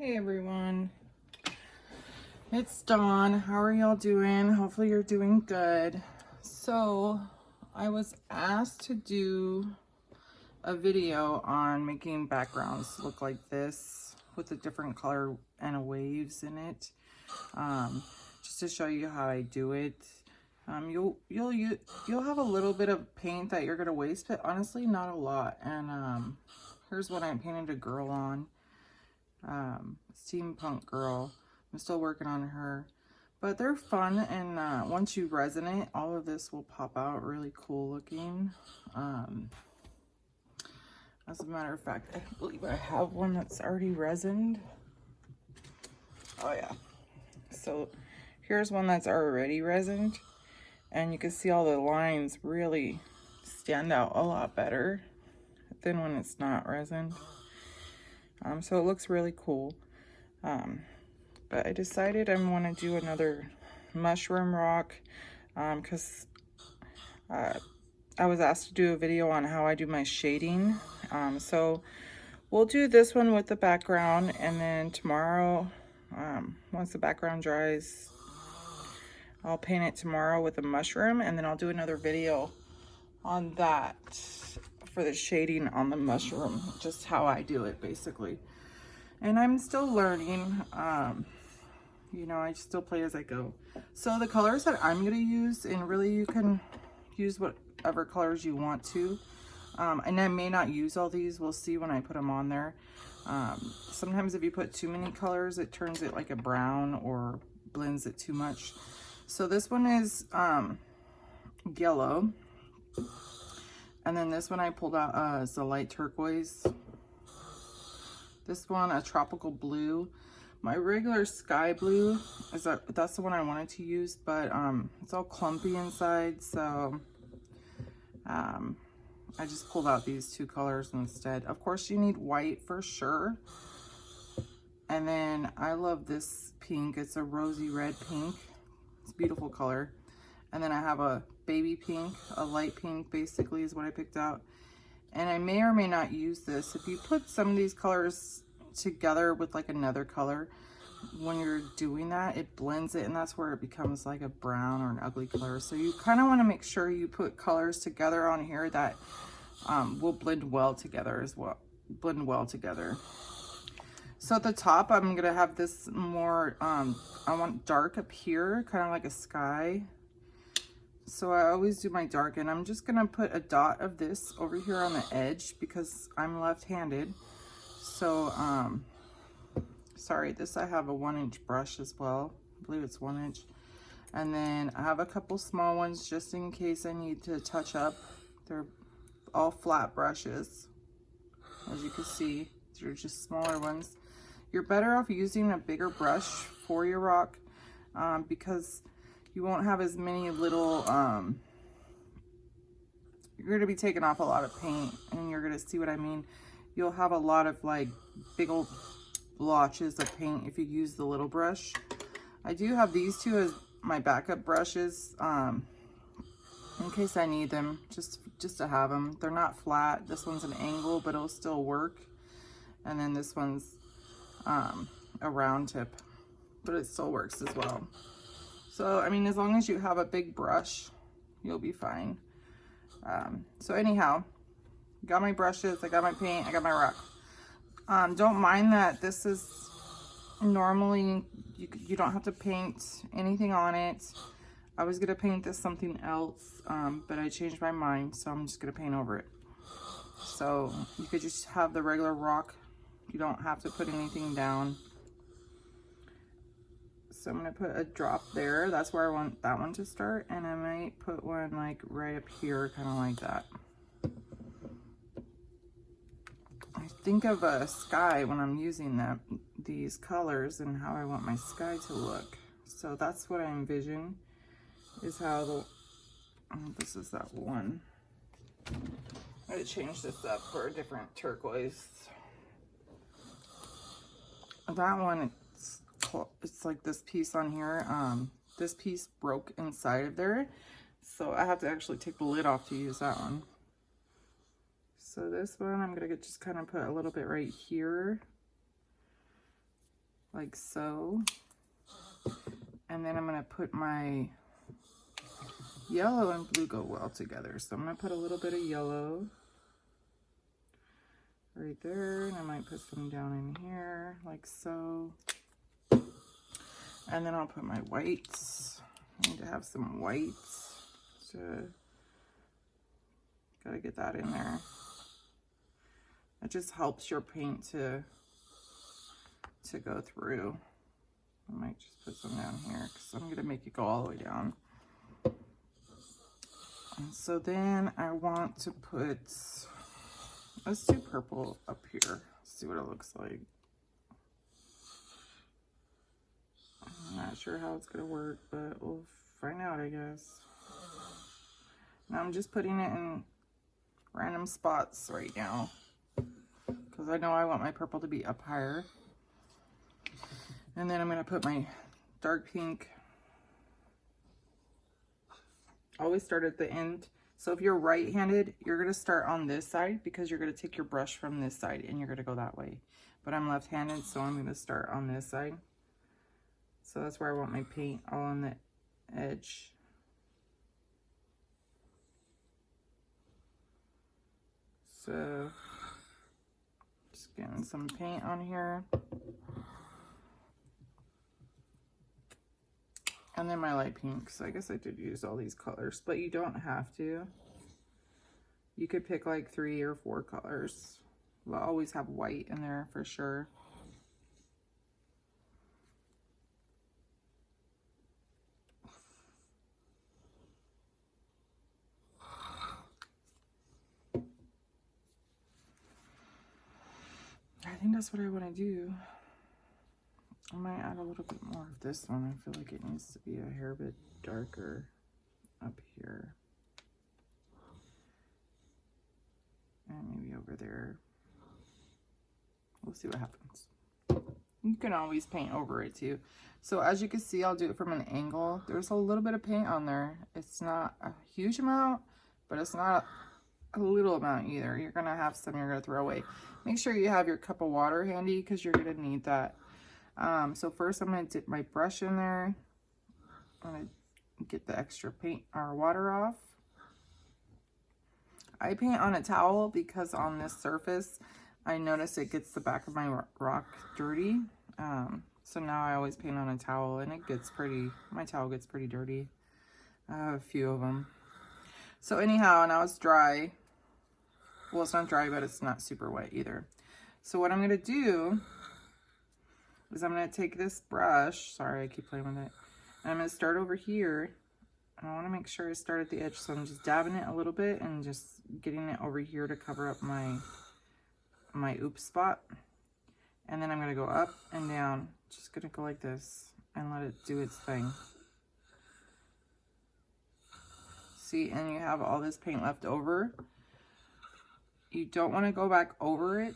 Hey everyone, it's Dawn. How are y'all doing? Hopefully you're doing good. So I was asked to do a video on making backgrounds look like this with a different color and waves in it, just to show you how I do it. You'll have a little bit of paint that you're gonna waste, but honestly not a lot. And here's what I painted a girl on. Steampunk girl. I'm still working on her, but they're fun, and once you resin it, all of this will pop out really cool looking. As a matter of fact, I believe I have one that's already resined. Oh yeah, so here's one that's already resined, and you can see all the lines really stand out a lot better than when it's not resined. So it looks really cool. But I decided I want to do another mushroom rock because I was asked to do a video on how I do my shading. So we'll do this one with the background, and then tomorrow, once the background dries, I'll paint it tomorrow with a mushroom, and then I'll do another video on that for the shading on the mushroom, just how I do it basically. And I'm still learning, you know, I still play as I go. So the colors that I'm going to use, and really you can use whatever colors you want to. And I may not use all these. We'll see when I put them on there. Sometimes if you put too many colors, it turns it like a brown or blends it too much. So this one is yellow. And then this one I pulled out is the light turquoise. This one, a tropical blue. My regular sky blue that's the one I wanted to use, but it's all clumpy inside, so I just pulled out these two colors instead. Of course, you need white for sure. And then I love this pink. It's a rosy red pink. It's a beautiful color. And then I have a baby pink, a light pink basically is what I picked out. And I may or may not use this. If you put some of these colors together with like another color, when you're doing that, it blends it, and that's where it becomes like a brown or an ugly color. So you kind of want to make sure you put colors together on here that will blend well together as well. So at the top, I'm gonna have this more, I want dark up here, kind of like a sky. So I always do my dark, and I'm just gonna put a dot of this over here on the edge because I'm left-handed. So, sorry, this I have a 1-inch brush as well. I believe it's 1 inch. And then I have a couple small ones just in case I need to touch up. They're all flat brushes. As you can see, they're just smaller ones. You're better off using a bigger brush for your rock because you won't have as many little, you're going to be taking off a lot of paint, and you're going to see what I mean. You'll have a lot of like big old blotches of paint if you use the little brush. I do have these two as my backup brushes in case I need them, just to have them. They're not flat. This one's an angle, but it'll still work. And then this one's a round tip, but it still works as well. So, I mean, as long as you have a big brush, you'll be fine. So anyhow, got my brushes, I got my paint, I got my rock. Don't mind that this is normally, you don't have to paint anything on it. I was gonna paint this something else, but I changed my mind, so I'm just gonna paint over it. So you could just have the regular rock. You don't have to put anything down. So I'm gonna put a drop there. That's where I want that one to start. And I might put one like right up here, kind of like that. I think of a sky when I'm using these colors and how I want my sky to look. So that's what I envision is how this is that one. I'm gonna change this up for a different turquoise. That one, it's like this piece on here. This piece broke inside of there, so I have to actually take the lid off to use that one. So this one, I'm gonna just kind of put a little bit right here. like so. And then I'm going to put my yellow and blue go well together. So I'm going to put a little bit of yellow right there. And I might put some down in here like so. And then I'll put my whites. I need to have some whites. So, gotta get that in there. It just helps your paint to go through. I might just put some down here because I'm going to make it go all the way down. And so then I want to put, let's do purple up here. See what it looks like. I'm not sure how it's going to work, but we'll find out, I guess. Now I'm just putting it in random spots right now because I know I want my purple to be up higher. And then I'm going to put my dark pink. Always start at the end. So if you're right-handed, you're going to start on this side because you're going to take your brush from this side and you're going to go that way. But I'm left-handed, so I'm going to start on this side. So that's where I want my paint, all on the edge. So just getting some paint on here. And then my light pink, so I guess I did use all these colors, but you don't have to. You could pick like 3 or 4 colors. We'll always have white in there for sure. I think that's what I want to do. I might add a little bit more of this one. I feel like it needs to be a hair bit darker up here. And maybe over there. We'll see what happens. You can always paint over it too. So as you can see, I'll do it from an angle. There's a little bit of paint on there. It's not a huge amount, but it's not a little amount either. You're gonna have some you're gonna throw away. Make sure you have your cup of water handy because you're gonna need that. So first I'm going to dip my brush in there. I'm going to get the extra paint or water off. I paint on a towel because on this surface, I notice it gets the back of my rock dirty. So now I always paint on a towel and it gets pretty, my towel gets pretty dirty. I have a few of them. So anyhow, now it's dry. Well, it's not dry, but it's not super wet either. So what I'm going to do is I'm going to take this brush, sorry I keep playing with it, and I'm going to start over here, and I want to make sure I start at the edge, so I'm just dabbing it a little bit and just getting it over here to cover up my oops spot, and then I'm going to go up and down, just going to go like this and let it do its thing. See, and you have all this paint left over. You don't want to go back over it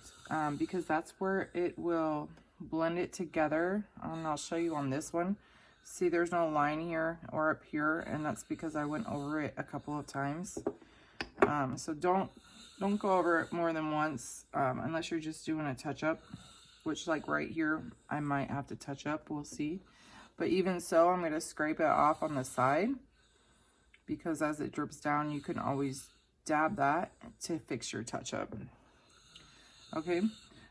because that's where it will blend it together, and I'll show you on this one. See, there's no line here or up here, and that's because I went over it a couple of times. So don't go over it more than once unless you're just doing a touch-up, which like right here I might have to touch up, we'll see. But even so, I'm going to scrape it off on the side because as it drips down you can always dab that to fix your touch-up. Okay,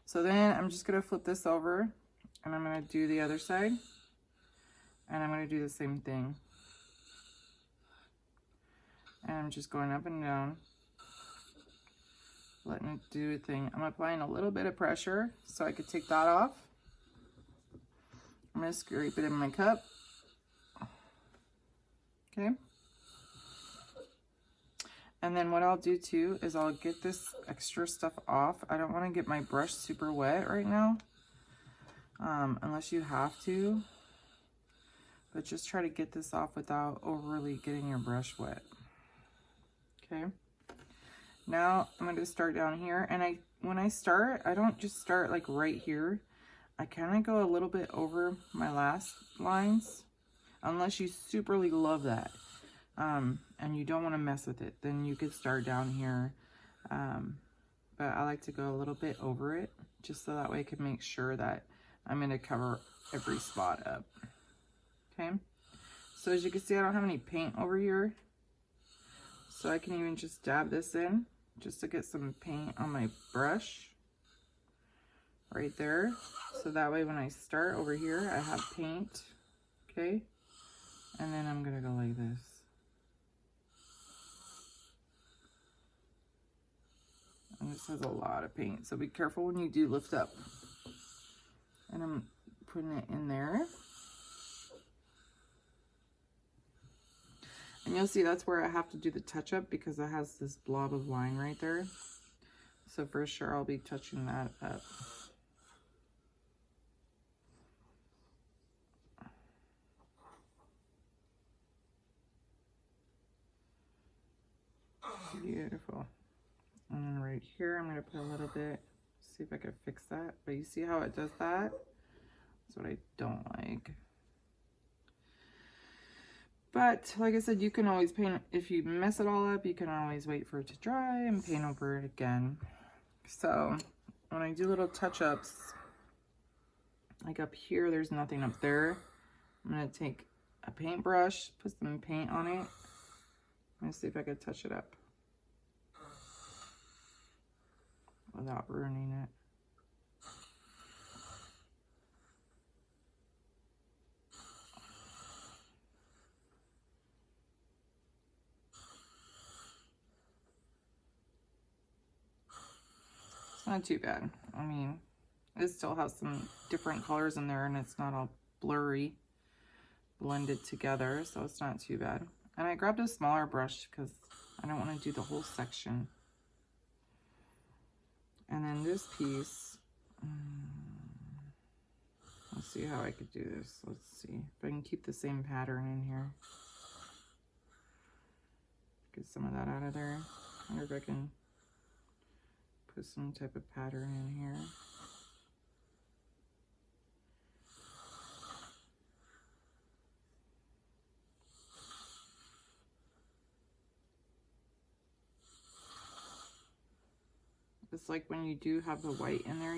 so then I'm just going to flip this over and I'm going to do the other side and I'm going to do the same thing. And I'm just going up and down, letting it do a thing. I'm applying a little bit of pressure so I could take that off. I'm going to scrape it in my cup. Okay. And then what I'll do too is I'll get this extra stuff off. I don't want to get my brush super wet right now, unless you have to. But just try to get this off without overly getting your brush wet. Okay. Now I'm going to start down here. And when I start, I don't just start like right here. I kind of go a little bit over my last lines, unless you superly love that. And you don't want to mess with it, then you could start down here. But I like to go a little bit over it, just so that way I can make sure that I'm going to cover every spot up. Okay. So as you can see, I don't have any paint over here. So I can even just dab this in just to get some paint on my brush right there. So that way when I start over here, I have paint. Okay. And then I'm going to go like this. And this has a lot of paint, so be careful when you do lift up. And I'm putting it in there. And you'll see that's where I have to do the touch up because it has this blob of line right there. So for sure I'll be touching that up. Beautiful. And then right here, I'm going to put a little bit, see if I can fix that. But you see how it does that? That's what I don't like. But like I said, you can always paint. If you mess it all up, you can always wait for it to dry and paint over it again. So when I do little touch-ups, like up here, there's nothing up there. I'm going to take a paintbrush, put some paint on it. Let me see if I can touch it up without ruining it. It's not too bad. I mean, it still has some different colors in there and it's not all blurry, blended together, so it's not too bad. And I grabbed a smaller brush because I don't want to do the whole section. And then this piece, let's see how I could do this. Let's see if I can keep the same pattern in here. Get some of that out of there. I wonder if I can put some type of pattern in here. It's like when you do have the white in there,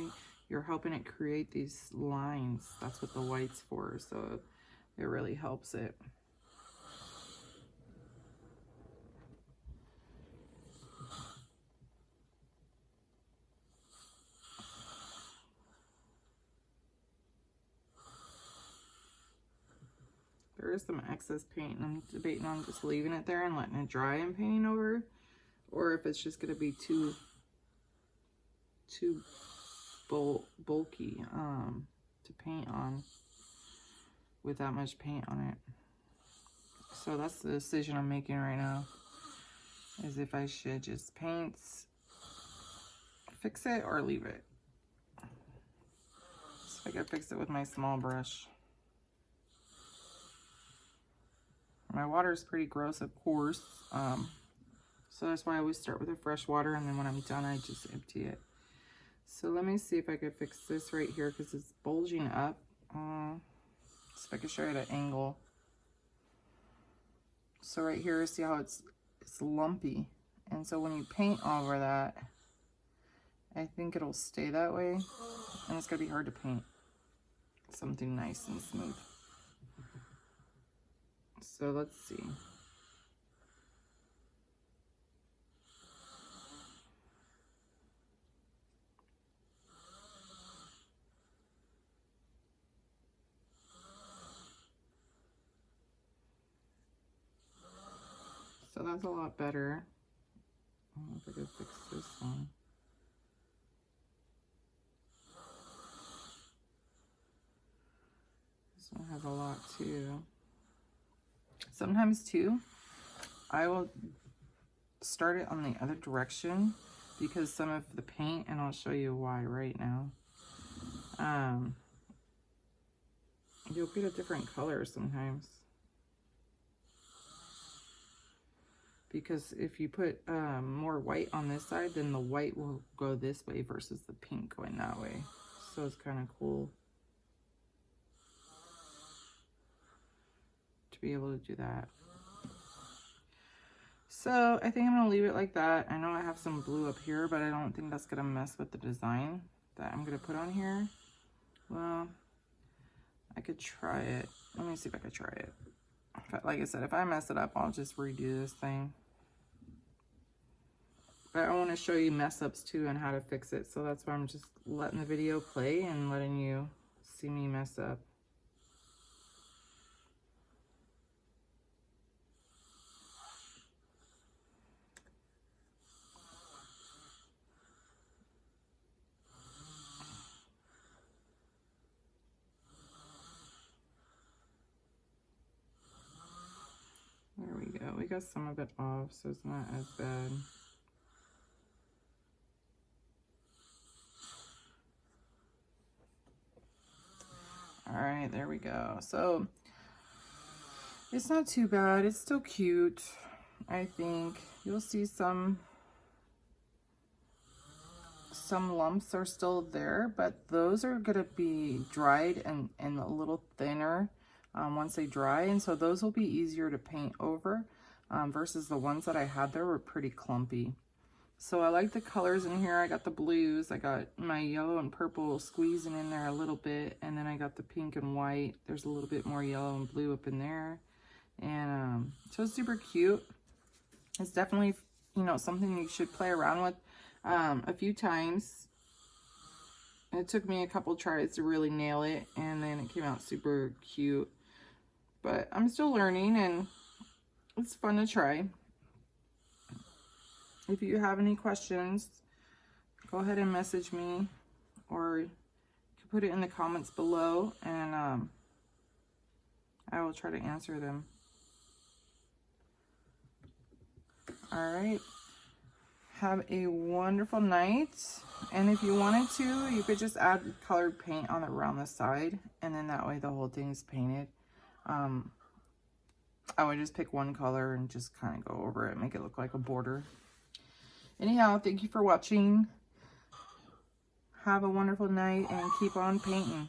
you're helping it create these lines. That's what the white's for, so it really helps it. There is some excess paint, and I'm debating on just leaving it there and letting it dry and painting over, or if it's just going to be too bulky to paint on with that much paint on it. So that's the decision I'm making right now, is if I should just paint, fix it, or leave it. So I can fix it with my small brush. My water is pretty gross, of course, so that's why I always start with a fresh water, and then when I'm done I just empty it. So let me see if I could fix this right here because it's bulging up. So if I can show you at an angle. So right here, see how it's lumpy. And so when you paint over that, I think it'll stay that way. And it's gonna be hard to paint something nice and smooth. So let's see. So that's a lot better. I don't know if I could fix this one. This one has a lot too. Sometimes too, I will start it on the other direction because some of the paint, and I'll show you why right now, you'll get a different color sometimes. Because if you put more white on this side, then the white will go this way versus the pink going that way. So it's kind of cool to be able to do that. So I think I'm going to leave it like that. I know I have some blue up here, but I don't think that's going to mess with the design that I'm going to put on here. Well, I could try it. Let me see if I could try it. Like I said, if I mess it up, I'll just redo this thing. But I want to show you mess ups too and how to fix it. So that's why I'm just letting the video play and letting you see me mess up. There we go. We got some of it off, so it's not as bad. All right, there we go. So it's not too bad. It's still cute, I think. You'll see some lumps are still there, but those are going to be dried and a little thinner once they dry. And so those will be easier to paint over versus the ones that I had there were pretty clumpy. So I like the colors in here. I got the blues. I got my yellow and purple squeezing in there a little bit. And then I got the pink and white. There's a little bit more yellow and blue up in there. And so it's super cute. It's definitely, you know, something you should play around with a few times. It took me a couple tries to really nail it. And then it came out super cute. But I'm still learning and it's fun to try. If you have any questions, go ahead and message me, or you can put it in the comments below, and I will try to answer them. All right. Have a wonderful night. And if you wanted to, you could just add colored paint on around the side, and then that way the whole thing is painted. I would just pick one color and just kind of go over it, make it look like a border. Anyhow, thank you for watching. Have a wonderful night and keep on painting.